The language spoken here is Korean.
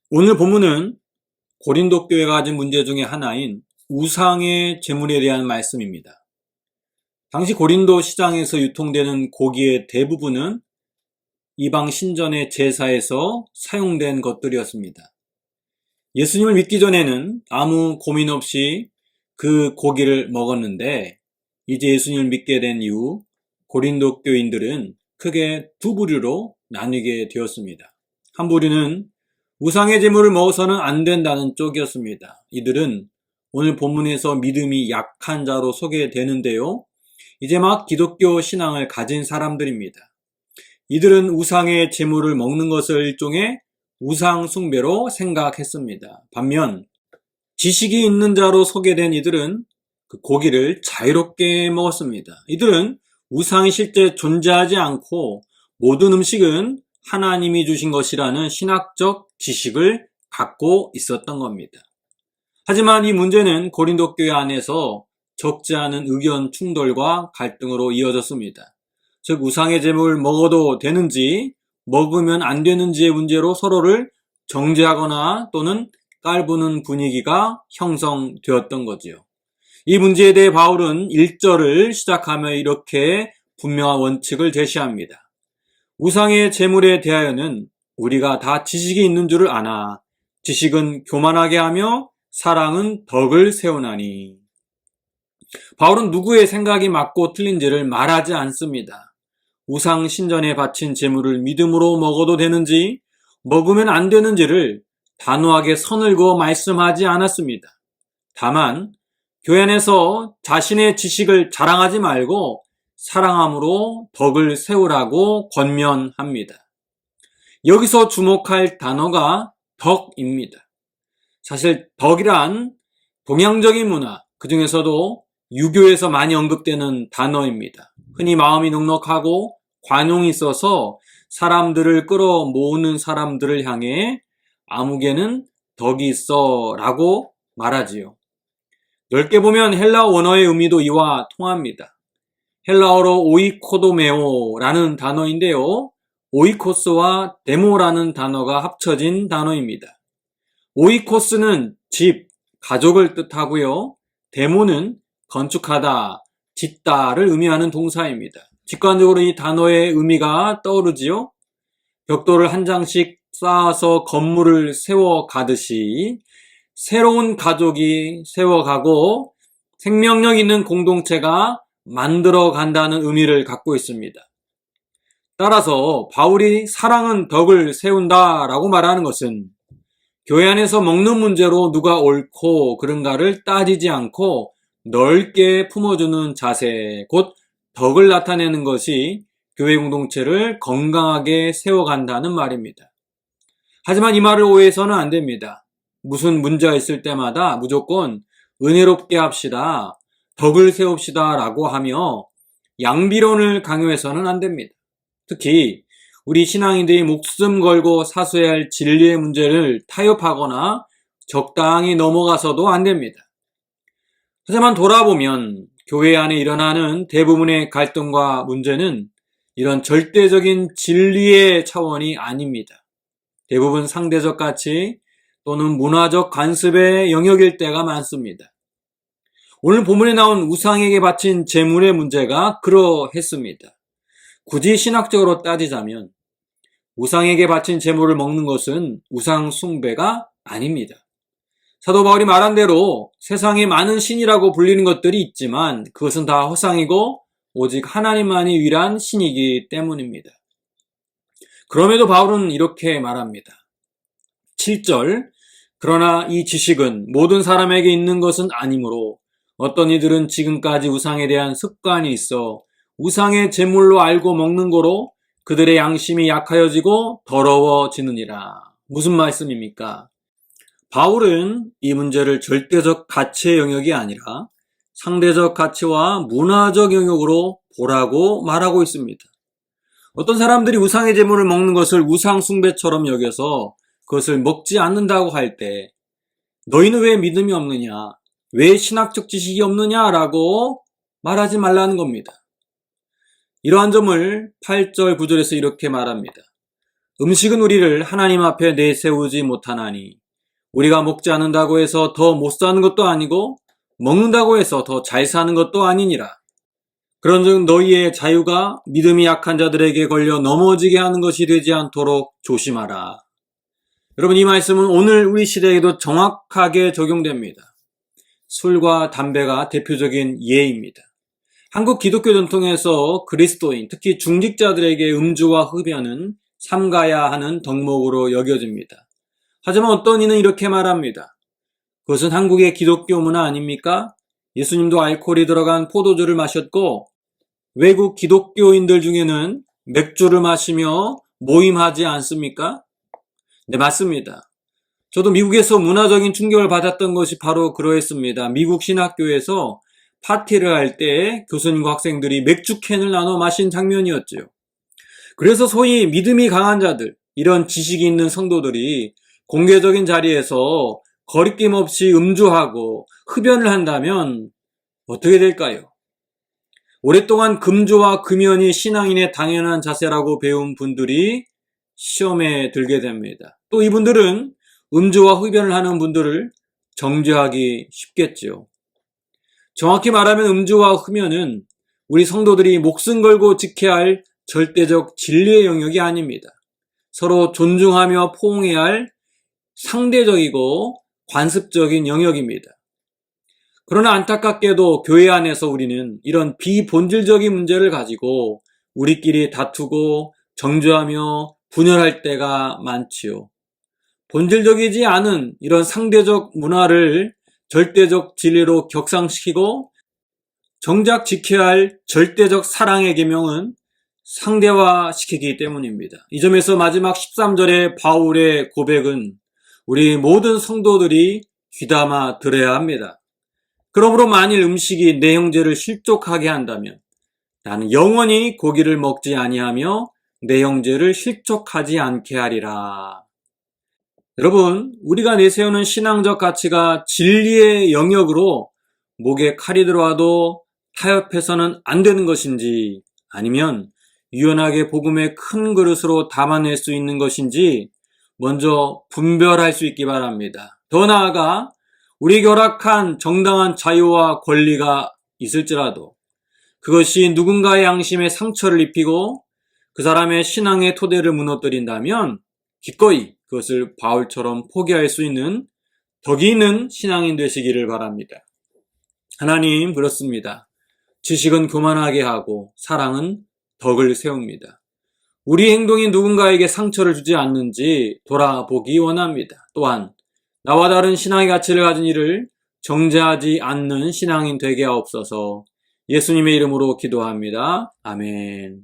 오늘 본문은 고린도 교회가 가진 문제 중에 하나인 우상의 제물에 대한 말씀입니다. 당시 고린도 시장에서 유통되는 고기의 대부분은 이방 신전의 제사에서 사용된 것들이었습니다. 예수님을 믿기 전에는 아무 고민 없이 그 고기를 먹었는데 이제 예수님을 믿게 된 이후 고린도 교인들은 크게 두 부류로 나뉘게 되었습니다. 한 부류는 우상의 제물을 먹어서는 안 된다는 쪽이었습니다. 이들은 오늘 본문에서 믿음이 약한 자로 소개되는데요. 이제 막 기독교 신앙을 가진 사람들입니다. 이들은 우상의 제물을 먹는 것을 일종의 우상 숭배로 생각했습니다. 반면 지식이 있는 자로 소개된 이들은 그 고기를 자유롭게 먹었습니다. 이들은 우상이 실제 존재하지 않고 모든 음식은 하나님이 주신 것이라는 신학적 지식을 갖고 있었던 겁니다. 하지만 이 문제는 고린도 교회 안에서 적지 않은 의견 충돌과 갈등으로 이어졌습니다. 즉 우상의 제물을 먹어도 되는지 먹으면 안 되는지의 문제로 서로를 정죄하거나 또는 깔보는 분위기가 형성되었던 거지요. 이 문제에 대해 바울은 1절을 시작하며 이렇게 분명한 원칙을 제시합니다. 우상의 제물에 대하여는 우리가 다 지식이 있는 줄을 아나 지식은 교만하게 하며 사랑은 덕을 세우나니. 바울은 누구의 생각이 맞고 틀린지를 말하지 않습니다. 우상 신전에 바친 제물을 믿음으로 먹어도 되는지 먹으면 안 되는지를 단호하게 선을 그어 말씀하지 않았습니다. 다만 교회 안에서 자신의 지식을 자랑하지 말고 사랑함으로 덕을 세우라고 권면합니다. 여기서 주목할 단어가 덕입니다. 사실 덕이란 동양적인 문화, 그 중에서도 유교에서 많이 언급되는 단어입니다. 흔히 마음이 넉넉하고 관용이 있어서 사람들을 끌어모으는 사람들을 향해 아무개는 덕이 있어 라고 말하지요. 넓게 보면 헬라어 원어의 의미도 이와 통합니다. 헬라어로 오이코도메오라는 단어인데요. 오이코스와 데모라는 단어가 합쳐진 단어입니다. 오이코스는 집, 가족을 뜻하고요. 데모는 건축하다, 짓다를 의미하는 동사입니다. 직관적으로 이 단어의 의미가 떠오르지요. 벽돌을 한 장씩 쌓아서 건물을 세워가듯이 새로운 가족이 세워가고 생명력 있는 공동체가 만들어간다는 의미를 갖고 있습니다. 따라서 바울이 사랑은 덕을 세운다라고 말하는 것은 교회 안에서 먹는 문제로 누가 옳고 그른가를 따지지 않고 넓게 품어주는 자세, 곧 덕을 나타내는 것이 교회 공동체를 건강하게 세워간다는 말입니다. 하지만 이 말을 오해해서는 안 됩니다. 무슨 문제가 있을 때마다 무조건 은혜롭게 합시다, 덕을 세웁시다 라고 하며 양비론을 강요해서는 안 됩니다. 특히 우리 신앙인들이 목숨 걸고 사수해야 할 진리의 문제를 타협하거나 적당히 넘어가서도 안 됩니다. 하지만 돌아보면 교회 안에 일어나는 대부분의 갈등과 문제는 이런 절대적인 진리의 차원이 아닙니다. 대부분 상대적 가치 또는 문화적 관습의 영역일 때가 많습니다. 오늘 본문에 나온 우상에게 바친 제물의 문제가 그러했습니다. 굳이 신학적으로 따지자면 우상에게 바친 제물을 먹는 것은 우상 숭배가 아닙니다. 사도 바울이 말한 대로 세상에 많은 신이라고 불리는 것들이 있지만 그것은 다 허상이고 오직 하나님만이 유일한 신이기 때문입니다. 그럼에도 바울은 이렇게 말합니다. 7절, 그러나 이 지식은 모든 사람에게 있는 것은 아니므로 어떤 이들은 지금까지 우상에 대한 습관이 있어 우상의 제물로 알고 먹는 거로 그들의 양심이 약하여지고 더러워지느니라. 무슨 말씀입니까? 바울은 이 문제를 절대적 가치의 영역이 아니라 상대적 가치와 문화적 영역으로 보라고 말하고 있습니다. 어떤 사람들이 우상의 제물을 먹는 것을 우상 숭배처럼 여겨서 그것을 먹지 않는다고 할 때 너희는 왜 믿음이 없느냐? 왜 신학적 지식이 없느냐라고 말하지 말라는 겁니다. 이러한 점을 8절 9절에서 이렇게 말합니다. 음식은 우리를 하나님 앞에 내세우지 못하나니 우리가 먹지 않는다고 해서 더 못 사는 것도 아니고 먹는다고 해서 더 잘 사는 것도 아니니라. 그런즉 너희의 자유가 믿음이 약한 자들에게 걸려 넘어지게 하는 것이 되지 않도록 조심하라. 여러분, 이 말씀은 오늘 우리 시대에도 정확하게 적용됩니다. 술과 담배가 대표적인 예입니다. 한국 기독교 전통에서 그리스도인, 특히 중직자들에게 음주와 흡연은 삼가야 하는 덕목으로 여겨집니다. 하지만 어떤 이는 이렇게 말합니다. 그것은 한국의 기독교 문화 아닙니까? 예수님도 알코올이 들어간 포도주를 마셨고 외국 기독교인들 중에는 맥주를 마시며 모임하지 않습니까? 네, 맞습니다. 저도 미국에서 문화적인 충격을 받았던 것이 바로 그러했습니다. 미국 신학교에서 파티를 할 때 교수님과 학생들이 맥주캔을 나눠 마신 장면이었죠. 그래서 소위 믿음이 강한 자들, 이런 지식이 있는 성도들이 공개적인 자리에서 거리낌 없이 음주하고 흡연을 한다면 어떻게 될까요? 오랫동안 금주와 금연이 신앙인의 당연한 자세라고 배운 분들이 시험에 들게 됩니다. 또 이분들은 음주와 흡연을 하는 분들을 정죄하기 쉽겠죠. 정확히 말하면 음주와 흡연은 우리 성도들이 목숨 걸고 지켜야 할 절대적 진리의 영역이 아닙니다. 서로 존중하며 포옹해야 할 상대적이고 관습적인 영역입니다. 그러나 안타깝게도 교회 안에서 우리는 이런 비본질적인 문제를 가지고 우리끼리 다투고 정죄하며 분열할 때가 많지요. 본질적이지 않은 이런 상대적 문화를 절대적 진리로 격상시키고 정작 지켜야 할 절대적 사랑의 계명은 상대화시키기 때문입니다. 이 점에서 마지막 13절의 바울의 고백은 우리 모든 성도들이 귀담아 들어야 합니다. 그러므로 만일 음식이 내 형제를 실족하게 한다면 나는 영원히 고기를 먹지 아니하며 내 형제를 실족하지 않게 하리라. 여러분, 우리가 내세우는 신앙적 가치가 진리의 영역으로 목에 칼이 들어와도 타협해서는 안 되는 것인지, 아니면 유연하게 복음의 큰 그릇으로 담아낼 수 있는 것인지 먼저 분별할 수 있기 바랍니다. 더 나아가 우리에게 허락한 정당한 자유와 권리가 있을지라도 그것이 누군가의 양심에 상처를 입히고 그 사람의 신앙의 토대를 무너뜨린다면 기꺼이 그것을 바울처럼 포기할 수 있는 덕이 있는 신앙인 되시기를 바랍니다. 하나님, 그렇습니다. 지식은 교만하게 하고 사랑은 덕을 세웁니다. 우리 행동이 누군가에게 상처를 주지 않는지 돌아보기 원합니다. 또한 나와 다른 신앙의 가치를 가진 이를 정죄하지 않는 신앙인 되게 하옵소서. 예수님의 이름으로 기도합니다. 아멘.